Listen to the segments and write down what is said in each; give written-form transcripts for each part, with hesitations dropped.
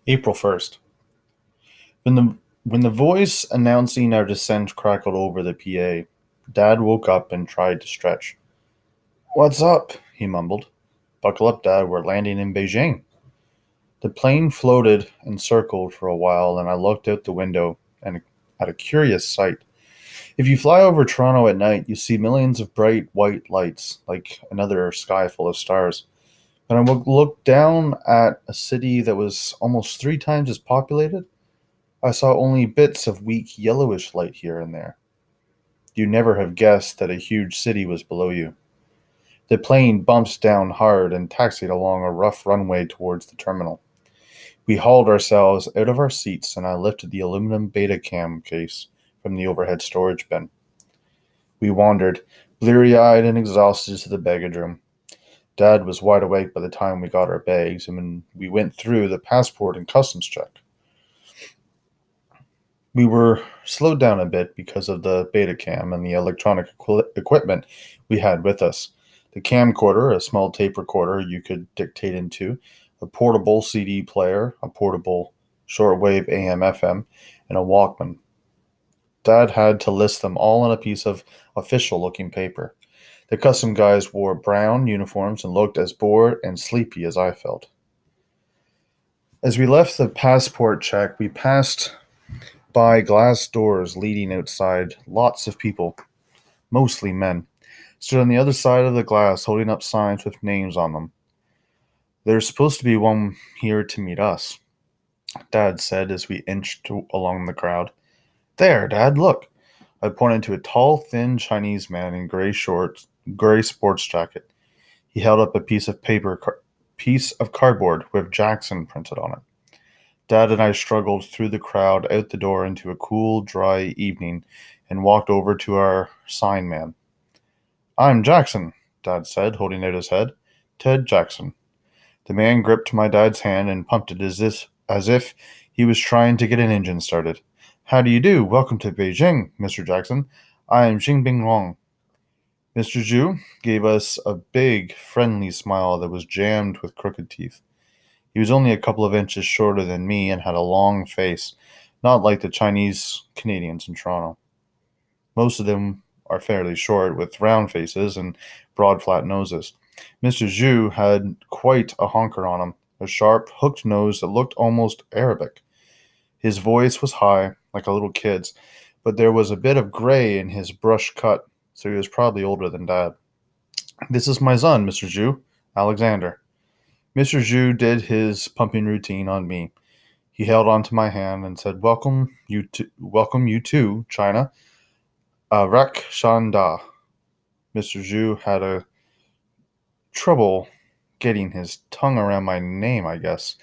April 1st. When the voice announcing our descent crackled over the PA, Dad woke up and tried to stretch. "What's up?" he mumbled. "Buckle up, Dad, we're landing in Beijing." The plane floated and circled for a while, and I looked out the window and at a curious sight. If you fly over Toronto at night, you see millions of bright white lights, like another sky full of stars. When I looked down at a city that was almost 3 times as populated, I saw only bits of weak yellowish light here and there. You'd never have guessed that a huge city was below you. The plane bumped down hard and taxied along a rough runway towards the terminal. We hauled ourselves out of our seats and I lifted the aluminum Betacam case from the overhead storage bin. We wandered, bleary eyed and exhausted, to the baggage room. Dad was wide awake by the time we got our bags and when we went through the passport and customs check. We were slowed down a bit because of the Betacam and the electronic equipment we had with us. The camcorder, a small tape recorder you could dictate into, a portable CD player, a portable shortwave AM FM, and a Walkman. Dad had to list them all on a piece of official looking paper. The custom guys wore brown uniforms and looked as bored and sleepy as I felt. As we left the passport check, we passed by glass doors leading outside. Lots of people, mostly men, stood on the other side of the glass holding up signs with names on them. "There's supposed to be one here to meet us," Dad said as we inched along the crowd. "There, Dad, look." I pointed to a tall, thin Chinese man in gray sports jacket. He held up a piece of cardboard with Jackson printed on it. Dad and I struggled through the crowd out the door into a cool, dry evening and walked over to our sign man. "I'm Jackson," Dad said, holding out his head. "Ted Jackson." The man gripped my dad's hand and pumped it as if he was trying to get an engine started. "How do you do? Welcome to Beijing, Mr. Jackson. I am Xingbing Wang." Mr. Zhu gave us a big, friendly smile that was jammed with crooked teeth. He was only a couple of inches shorter than me and had a long face, not like the Chinese Canadians in Toronto. Most of them are fairly short, with round faces and broad, flat noses. Mr. Zhu had quite a honker on him, a sharp, hooked nose that looked almost Arabic. His voice was high, like a little kid's, but there was a bit of gray in his brush cut, so he was probably older than Dad. "This is my son, Mr. Zhu, Alexander." Mr. Zhu did his pumping routine on me. He held onto my hand and said, welcome you to China. Rak Shanda." Mr. Zhu had a trouble getting his tongue around my name, I guess.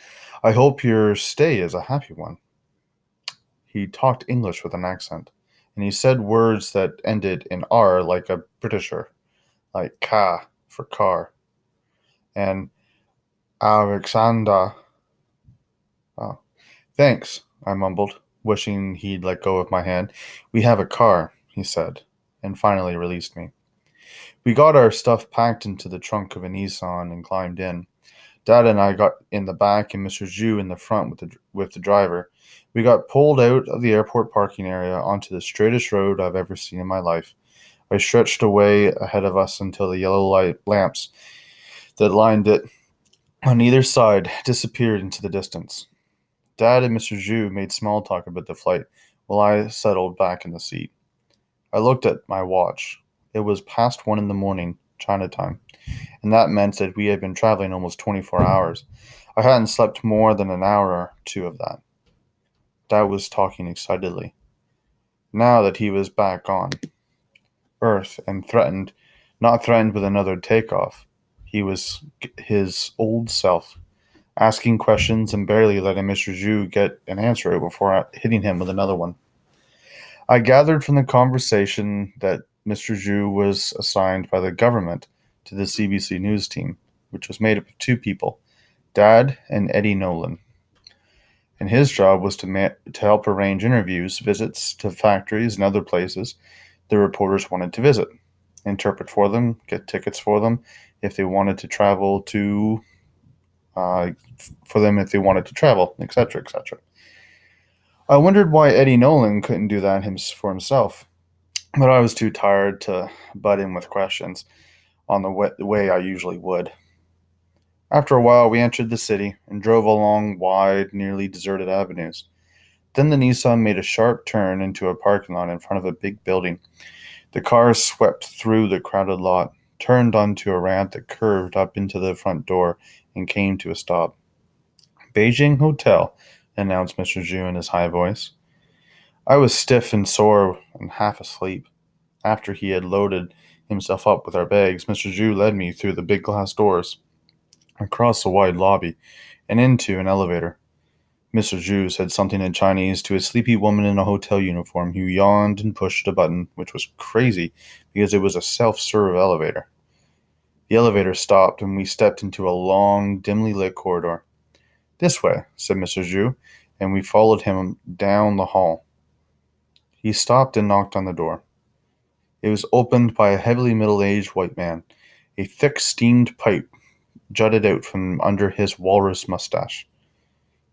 "I hope your stay is a happy one." He talked English with an accent, and he said words that ended in R like a Britisher, like ka for car, and Alexander. Oh, "Thanks," I mumbled, wishing he'd let go of my hand. "We have a car," he said, and finally released me. We got our stuff packed into the trunk of a Nissan and climbed in. Dad and I got in the back and Mr. Zhu in the front with the driver. We got pulled out of the airport parking area onto the straightest road I've ever seen in my life. I stretched away ahead of us until the yellow light lamps that lined it on either side disappeared into the distance. Dad and Mr. Zhu made small talk about the flight while I settled back in the seat. I looked at my watch. It was past 1 in the morning, China time, and that meant that we had been traveling almost 24 hours. I hadn't slept more than an hour or two of that. Dad was talking excitedly. Now that he was back on Earth and not threatened with another takeoff, he was his old self, asking questions and barely letting Mr. Zhu get an answer out before hitting him with another one. I gathered from the conversation that Mr. Zhu was assigned by the government to the CBC News team, which was made up of 2 people, Dad and Eddie Nolan. And his job was to help arrange interviews, visits to factories and other places the reporters wanted to visit, interpret for them, get tickets for them if they wanted to travel to for them if they wanted to travel, etc., etc. I wondered why Eddie Nolan couldn't do that for himself, but I was too tired to butt in with questions on the way I usually would. After a while, we entered the city and drove along wide, nearly deserted avenues. Then the Nissan made a sharp turn into a parking lot in front of a big building. The car swept through the crowded lot, turned onto a ramp that curved up into the front door, and came to a stop. Beijing Hotel, announced Mr. Zhu in his high voice. I was stiff and sore and half asleep. After he had loaded himself up with our bags, Mr. Zhu led me through the big glass doors, across a wide lobby, and into an elevator. Mr. Zhu said something in Chinese to a sleepy woman in a hotel uniform who yawned and pushed a button, which was crazy because it was a self-serve elevator. The elevator stopped and we stepped into a long, dimly lit corridor. This way, said Mr. Zhu, and we followed him down the hall. He stopped and knocked on the door. It was opened by a heavily middle-aged white man. A thick steamed pipe jutted out from under his walrus mustache.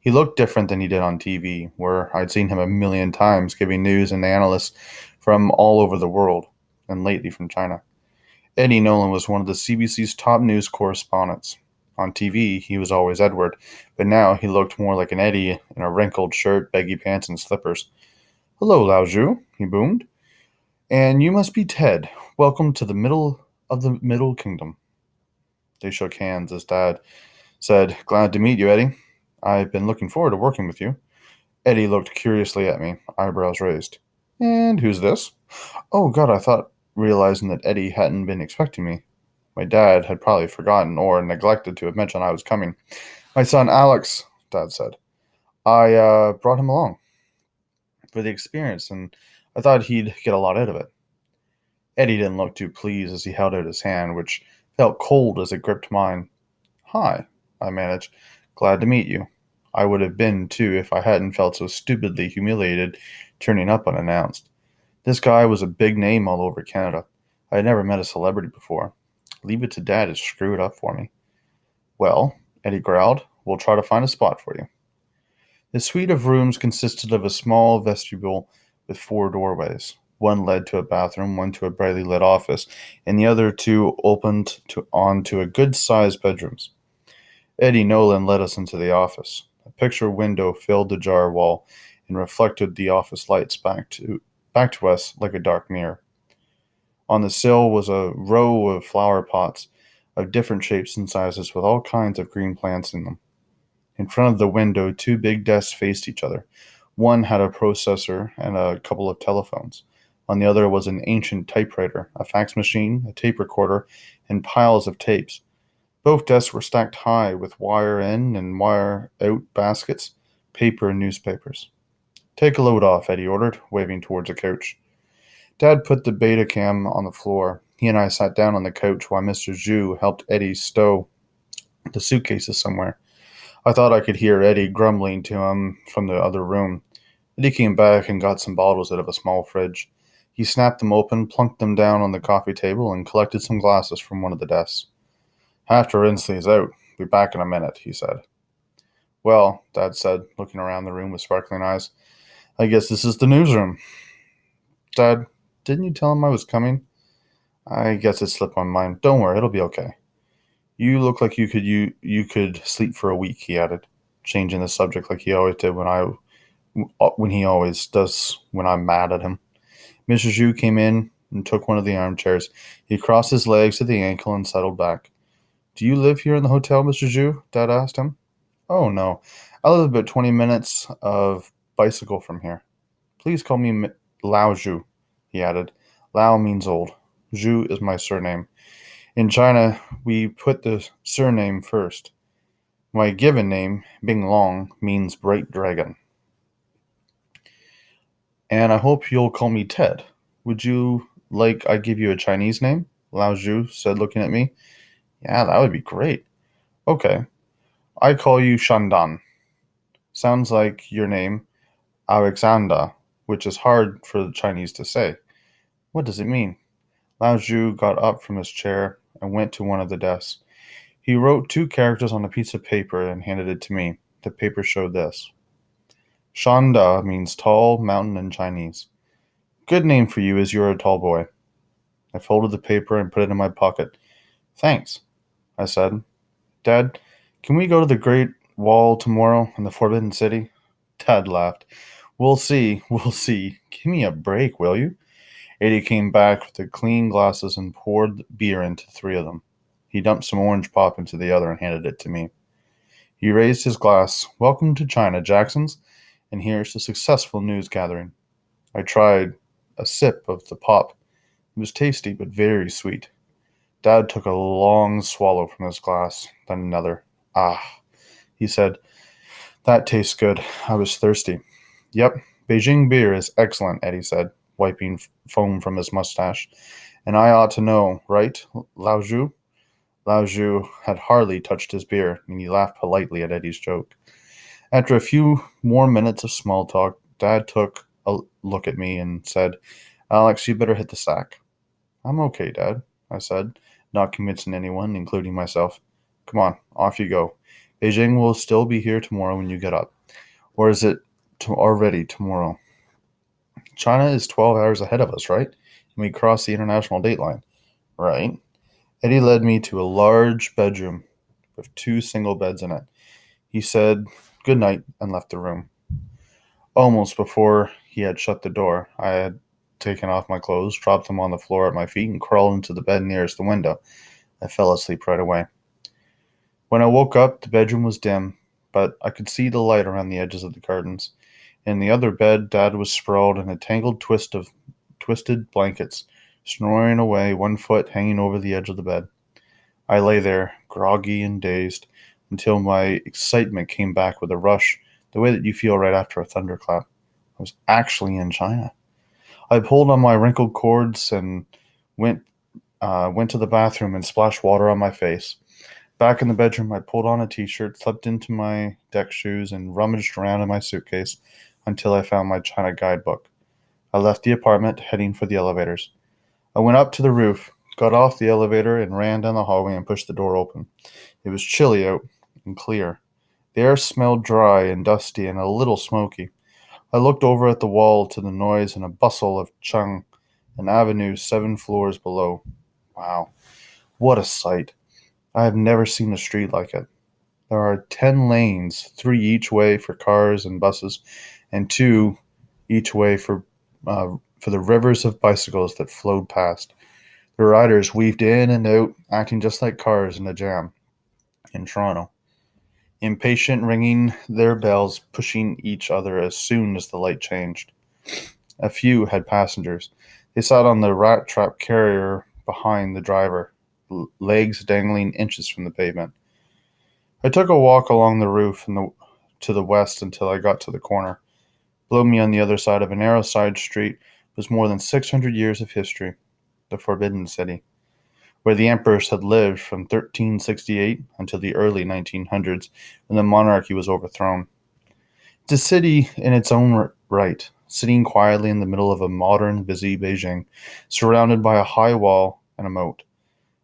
He looked different than he did on TV, where I'd seen him a million times giving news and analysts from all over the world, and lately from China. Eddie Nolan was one of the CBC's top news correspondents. On TV, he was always Edward, but now he looked more like an Eddie in a wrinkled shirt, baggy pants, and slippers. Hello, Lao Zhu, he boomed. And you must be Ted. Welcome to the middle of the Middle Kingdom. They shook hands as Dad said, Glad to meet you, Eddie. I've been looking forward to working with you. Eddie looked curiously at me, eyebrows raised. And who's this? Oh, God, I thought, realizing that Eddie hadn't been expecting me. My dad had probably forgotten or neglected to have mentioned I was coming. My son Alex, Dad said. I brought him along for the experience, and I thought he'd get a lot out of it. Eddie didn't look too pleased as he held out his hand, which felt cold as it gripped mine. Hi, I managed. Glad to meet you. I would have been, too, if I hadn't felt so stupidly humiliated turning up unannounced. This guy was a big name all over Canada. I had never met a celebrity before. Leave it to Dad to screw it up for me. Well, Eddie growled, we'll try to find a spot for you. The suite of rooms consisted of a small vestibule with 4 doorways. One led to a bathroom, one to a brightly lit office, and the other 2 opened onto a good-sized bedrooms. Eddie Nolan led us into the office. A picture window filled the jar wall and reflected the office lights back to us like a dark mirror. On the sill was a row of flower pots of different shapes and sizes with all kinds of green plants in them. In front of the window, 2 big desks faced each other. One had a processor and a couple of telephones. On the other was an ancient typewriter, a fax machine, a tape recorder, and piles of tapes. Both desks were stacked high with wire in and wire out baskets, paper, and newspapers. Take a load off, Eddie ordered, waving towards a couch. Dad put the Betacam on the floor. He and I sat down on the couch while Mr. Zhu helped Eddie stow the suitcases somewhere. I thought I could hear Eddie grumbling to him from the other room. Eddie came back and got some bottles out of a small fridge. He snapped them open, plunked them down on the coffee table, and collected some glasses from one of the desks. Have to rinse these out. Be back in a minute, he said. Well, Dad said, looking around the room with sparkling eyes, I guess this is the newsroom. Dad, didn't you tell him I was coming? I guess it slipped my mind. Don't worry, it'll be okay. You look like you could sleep for a week, he added, changing the subject like he always did when he always does when I'm mad at him. Mr. Zhu came in and took one of the armchairs. He crossed his legs at the ankle and settled back. Do you live here in the hotel, Mr. Zhu? Dad asked him. Oh, no. I live about 20 minutes of bicycle from here. Please call me Lao Zhu, he added. Lao means old. Zhu is my surname. In China, we put the surname first. My given name, Bing Long, means bright dragon. And I hope you'll call me Ted. Would you like I give you a Chinese name? Lao Zhu said, looking at me. Yeah, that would be great. Okay. I call you Shandan. Sounds like your name, Alexander, which is hard for the Chinese to say. What does it mean? Lao Zhu got up from his chair and went to one of the desks. He wrote two characters on a piece of paper and handed it to me. The paper showed this. Shanda means tall mountain in Chinese. Good name for you as you're a tall boy. I folded the paper and put it in my pocket. Thanks, I said. Dad, can we go to the Great Wall tomorrow in the Forbidden City? Dad laughed. We'll see, we'll see. Give me a break, will you? Eddie came back with the clean glasses and poured beer into three of them. He dumped some orange pop into the other and handed it to me. He raised his glass. Welcome to China, Jacksons, and here's to successful news gathering. I tried a sip of the pop. It was tasty but very sweet. Dad took a long swallow from his glass, then another. Ah, he said, that tastes good. I was thirsty. Yep, Beijing beer is excellent, Eddie said, wiping foam from his mustache. And I ought to know, right, Lao Zhu? Lao Zhu had hardly touched his beer, and he laughed politely at Eddie's joke. After a few more minutes of small talk, Dad took a look at me and said, Alex, you better hit the sack. I'm okay, Dad, I said, not convincing anyone, including myself. Come on, off you go. Beijing will still be here tomorrow when you get up. Or is it already tomorrow? China is 12 hours ahead of us, right? And we cross the international date line. Right. Eddie led me to a large bedroom with two single beds in it. He said good night and left the room. Almost before he had shut the door, I had taken off my clothes, dropped them on the floor at my feet, and crawled into the bed nearest the window. I fell asleep right away. When I woke up, the bedroom was dim, but I could see the light around the edges of the curtains. In the other bed, Dad was sprawled in a tangled twist of twisted blankets, snoring away, one foot hanging over the edge of the bed. I lay there, groggy and dazed, until my excitement came back with a rush, the way that you feel right after a thunderclap. I was actually in China. I pulled on my wrinkled cords and went to the bathroom and splashed water on my face. Back in the bedroom, I pulled on a t-shirt, slipped into my deck shoes, and rummaged around in my suitcase until I found my China guidebook. I left the apartment, heading for the elevators. I went up to the roof, got off the elevator, and ran down the hallway and pushed the door open. It was chilly out and clear. The air smelled dry and dusty and a little smoky. I looked over at the wall to the noise and a bustle of Cheng, an avenue 7 floors below. Wow, what a sight. I have never seen a street like it. There are 10 lanes, 3 each way for cars and buses, and 2 each way for the rivers of bicycles that flowed past. The riders weaved in and out, acting just like cars in a jam in Toronto. Impatient, ringing their bells, pushing each other as soon as the light changed. A few had passengers. They sat on the rat-trap carrier behind the driver, legs dangling inches from the pavement. I took a walk along the roof to the west until I got to the corner. Below me on the other side of a narrow side street was more than 600 years of history, the Forbidden City, where the emperors had lived from 1368 until the early 1900s when the monarchy was overthrown. It's a city in its own right, sitting quietly in the middle of a modern, busy Beijing, surrounded by a high wall and a moat.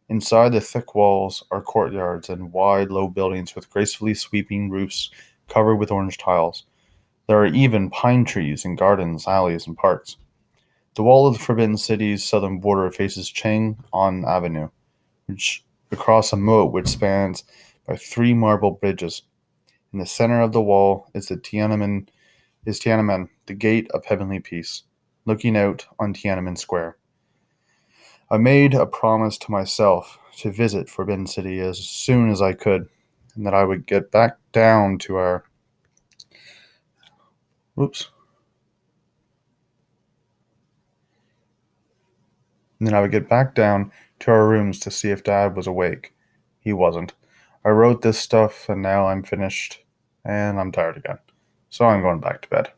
Inside the thick walls are courtyards and wide, low buildings with gracefully sweeping roofs covered with orange tiles. There are even pine trees and gardens, alleys, and parks. The wall of the Forbidden City's southern border faces Chang'an Avenue, which across a moat which spans by 3 marble bridges. In the center of the wall is Tiananmen, the gate of heavenly peace, looking out on Tiananmen Square. I made a promise to myself to visit Forbidden City as soon as I could, and that I would get back down to our and then I would get back down to our rooms to see if Dad was awake. He wasn't. I wrote this stuff, and now I'm finished, and I'm tired again. So I'm going back to bed.